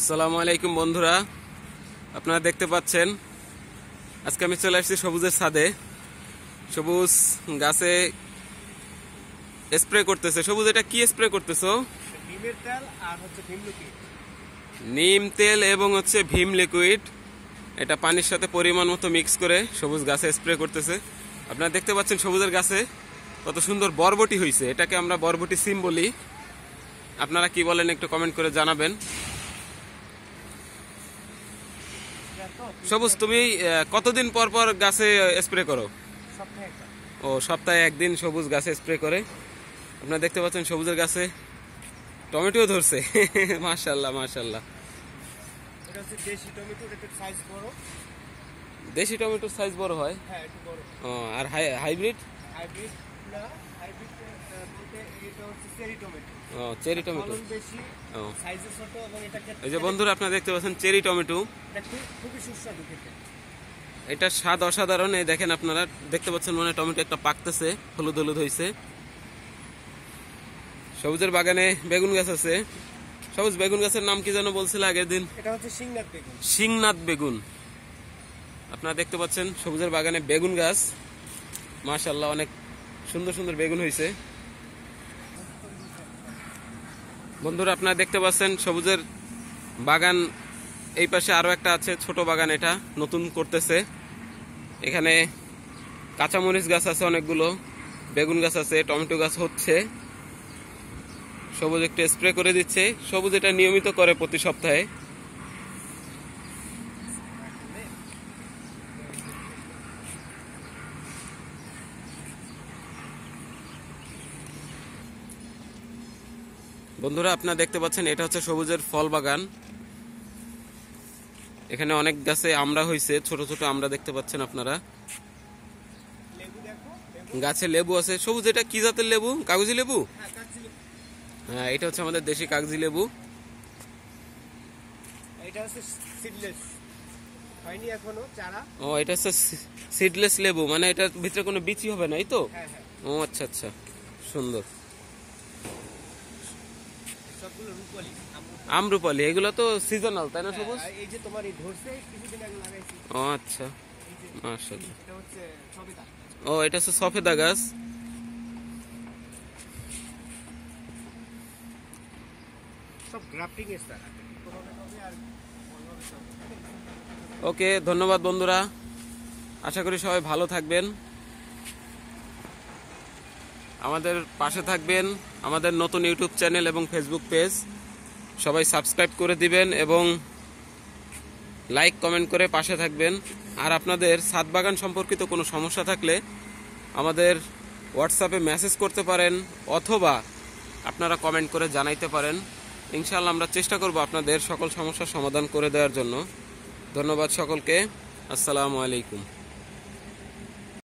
আসসালামু আলাইকুম বন্ধুরা, আপনারা দেখতে পাচ্ছেন আজকে আমি চলে আসছি সবুজের ছাদে। সবুজ গাছে স্প্রে করতেছে। সবুজ, এটা কি স্প্রে করতেছো? নিমের তেল আর হচ্ছে ভীম লিকুইড। নিম তেল এবং হচ্ছে ভীম লিকুইড, এটা পানির সাথে পরিমাণ মতো মিক্স করে সবুজ গাছে স্প্রে করতেছে। আপনারা দেখতে পাচ্ছেন সবুজের গাছে কত সুন্দর বরবটি হয়েছে। এটাকে আমরা বরবটি সিম বলি। আপনারা কি বলেন একটু কমেন্ট করে জানাবেন। সবুজ, তুমি কতদিন পর পর গাছে স্প্রে করো? সপ্তাহে একদিন সবুজ গাছে স্প্রে করে। আপনারা দেখতে পাচ্ছেন সবুজের গাছে টমেটো ধরছে। মাশাআল্লাহ মাশাআল্লাহ। এটা হচ্ছে দেশি টমেটো, এটা সাইজ বড়। দেশি টমেটোর সাইজ বড় হয়? হ্যাঁ, একটু বড়। আর হাইব্রিড? হাইব্রিড না, হাইব্রিড বলতে এটা হচ্ছে চেরি টমেটো। চেরি টমেটো বেশি, সাইজে ছোট এবং এটাকে এই যে বন্ধুরা আপনারা দেখতে পাচ্ছেন চেরি টমেটো, এটা খুবই সুস্বাদু খেতে। এটা স্বাদ অসাধারণ। এই দেখেন আপনারা দেখতে পাচ্ছেন মনে টমেটো একটা পাকতেছে, হলুদ হলুদ হয়েছে। সবুজের বাগানে বেগুন গাছ আছে। সবুজ, বেগুন গাছের নাম কি যেন বলছিল আগের দিন? এটা হচ্ছে সিংনাথ বেগুন। সিংনাথ বেগুন। আপনারা দেখতে পাচ্ছেন সবুজের বাগানে বেগুন গাছ। মাশাআল্লাহ, অনেক সুন্দর সুন্দর বেগুন হয়েছে। বন্ধুরা আপনারা দেখতে পাচ্ছেন সবুজের বাগান এই পাশে আরো একটা আছে, ছোট বাগান, এটা নতুন করতেছে। এখানে কাঁচামরিচ গাছ আছে অনেকগুলো, বেগুন গাছ আছে, টমেটো গাছ হচ্ছে। সবুজ একটু স্প্রে করে দিচ্ছে। সবুজ এটা নিয়মিত করে প্রতি সপ্তাহে। বন্ধুরা আপনারা দেখতে পাচ্ছেন এটা হচ্ছে সবুজের ফল বাগান। এখানে অনেক গাছে আমড়া হয়েছে, ছোট ছোট আমড়া দেখতে পাচ্ছেন আপনারা। গাছে লেবু আছে। সবুজ, এটা কি জাতের লেবু? কাগজি লেবু? হ্যাঁ, এটা হচ্ছে আমাদের দেশি কাগজি লেবু। এটা হচ্ছে সিডলেস, হয়নি এখনো চারা। এটা হচ্ছে সিডলেস লেবু, মানে এটার ভিতরে কোনো বিচি হবে না, এই তো? হ্যাঁ হ্যাঁ। আচ্ছা আচ্ছা, সুন্দর। সবগুলো রূপালি, আমরুপালি, এগুলো তো সিজনাল, তাই না সবুজ? এই যে তোমার এই ধরছে কিছুদিন আগে লাগাইছি। আচ্ছা, মাশাআল্লাহ। এটা হচ্ছে সবেদা। এটা হচ্ছে সফেদা গাছ। সব গ্রাফটিং এর চারা। ওকে, ধন্যবাদ বন্ধুরা। আশা করি সবাই ভালো থাকবেন, আমাদের পাশে থাকবেন। আমাদের নতুন ইউটিউব চ্যানেল এবং ফেসবুক পেজ সবাই সাবস্ক্রাইব করে দিবেন এবং লাইক কমেন্ট করে পাশে থাকবেন। আর আপনাদের ছাদ বাগান সম্পর্কিত কোনো সমস্যা থাকলে আমাদের হোয়াটসঅ্যাপে মেসেজ করতে পারেন অথবা আপনারা কমেন্ট করে জানাইতে পারেন। ইনশাআল্লাহ আমরা চেষ্টা করব আপনাদের সকল সমস্যার সমাধান করে দেওয়ার জন্য। ধন্যবাদ সকলকে। আসসালামু আলাইকুম।